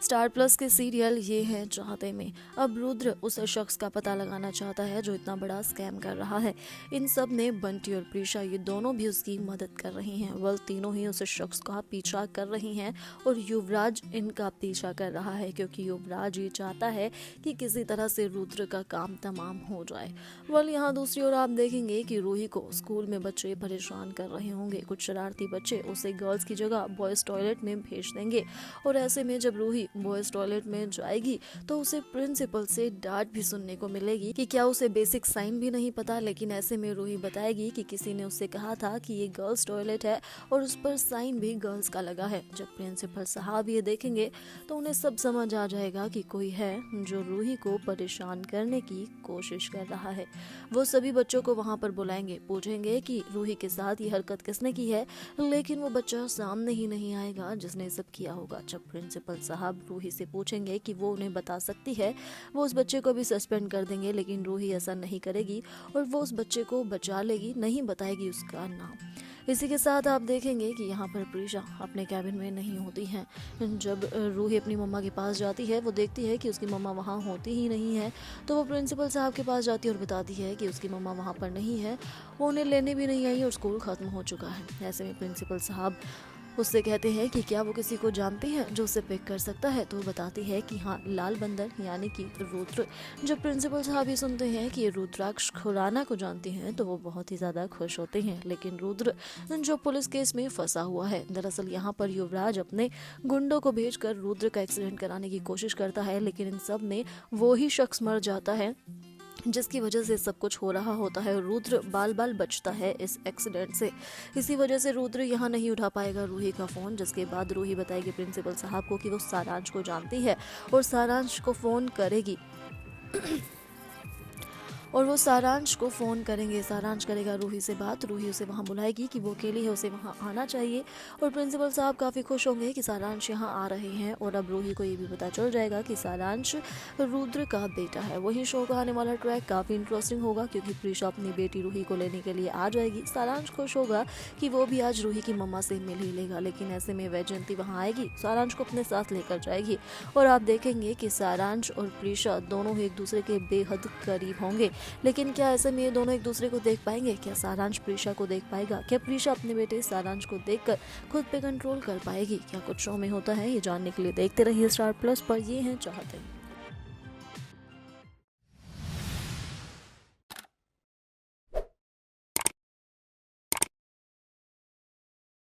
Star plus के serial ये है चाहते में अब रुद्र उस शख्स का पता लगाना चाहता है जो इतना बड़ा स्कैम कर रहा है। इन सब ने बंटी और प्रीशा ये दोनों भी उसकी मदद कर रही हैं। वह तीनों ही उस शख्स का पीछा कर रही हैं और युवराज इनका पीछा कर रहा है क्योंकि युवराज ये चाहता है कि किसी तरह से रुद्र का काम तमाम हो जाए। वल यहाँ दूसरी ओर आप देखेंगे कि रूही को स्कूल में बच्चे परेशान कर रहे होंगे। कुछ शरारती बच्चे उसे गर्ल्स की जगह बॉयज टॉयलेट में भेज देंगे और ऐसे में जब रूही बॉयज टॉयलेट में जाएगी तो उसे प्रिंसिपल से डांट भी सुनने को मिलेगी कि क्या उसे बेसिक साइन भी नहीं पता। लेकिन ऐसे में रूही बताएगी कि किसी ने उससे कहा था कि ये गर्ल्स टॉयलेट है और उस पर साइन भी गर्ल्स का लगा है। जब प्रिंसिपल साहब ये देखेंगे तो उन्हें सब समझ आ जाएगा कि कोई है जो रूही को परेशान करने की कोशिश कर रहा है। वो सभी बच्चों को वहां पर बुलाएंगे, पूछेंगे कि रूही के साथ ये हरकत किसने की है, लेकिन वो बच्चा सामने ही नहीं आएगा जिसने सब किया होगा। जब प्रिंसिपल साहब रूही से पूछेंगे कि वो उन्हें बता सकती है, वो उस बच्चे को भी सस्पेंड कर देंगे। लेकिन रूही ऐसा नहीं करेगी और वो उस बच्चे को बचा लेगी, नहीं बताएगी उसका नाम। इसी के साथ आप देखेंगे कि यहाँ पर प्रीशा अपने कैबिन में नहीं होती हैं। जब रूही अपनी मम्मा के पास जाती है, वो देखती है कि उसकी मम्मा वहाँ होती ही नहीं है, तो वो प्रिंसिपल साहब के पास जाती है और बताती है कि उसकी मम्मा वहाँ पर नहीं है, वो उन्हें लेने भी नहीं आई और स्कूल खत्म हो चुका है। ऐसे में प्रिंसिपल साहब उससे कहते हैं कि क्या वो किसी को जानती है जो उसे पिक कर सकता है, तो वो बताती है कि हाँ, लाल बंदर यानी कि रुद्र। जब प्रिंसिपल साहब ये सुनते हैं कि ये रुद्राक्ष खुराना को जानती हैं तो वो बहुत ही ज्यादा खुश होते हैं। लेकिन रुद्र जो पुलिस केस में फंसा हुआ है, दरअसल यहाँ पर युवराज अपने गुंडों को भेजकर रुद्र का एक्सीडेंट कराने की कोशिश करता है, लेकिन इन सब में वो ही शख्स मर जाता है जिसकी वजह से सब कुछ हो रहा होता है। रुद्र बाल बाल बचता है इस एक्सीडेंट से। इसी वजह से रुद्र यहाँ नहीं उठा पाएगा रूही का फोन, जिसके बाद रूही बताएगी प्रिंसिपल साहब को कि वो सारांश को जानती है और सारांश को फोन करेगी और वो सारांश को फ़ोन करेंगे। सारांश करेगा रूही से बात, रूही उसे वहाँ बुलाएगी कि वो अकेली है, उसे वहाँ आना चाहिए। और प्रिंसिपल साहब काफ़ी खुश होंगे कि सारांश यहाँ आ रहे हैं और अब रूही को ये भी पता चल जाएगा कि सारांश रुद्र का बेटा है। वही शो का आने वाला ट्रैक काफ़ी इंटरेस्टिंग होगा क्योंकि प्रीशा अपनी बेटी रूही को लेने के लिए आ जाएगी। सारांश खुश होगा कि वो भी आज रूही की मम्मा से मिल ही लेगा, लेकिन ऐसे में वैजयंती वहाँ आएगी, सारांश को अपने साथ लेकर जाएगी और आप देखेंगे कि सारांश और प्रीशा दोनों एक दूसरे के बेहद करीब होंगे। लेकिन क्या ऐसे में ये दोनों एक दूसरे को देख पाएंगे? क्या सारांश प्रीशा को देख पाएगा? क्या प्रीशा अपने बेटे सारांश को देखकर खुद पे कंट्रोल कर पाएगी? क्या कुछ शो में होता है, ये जानने के लिए देखते रहिए स्टार प्लस पर। ये हैं चाहते हैं।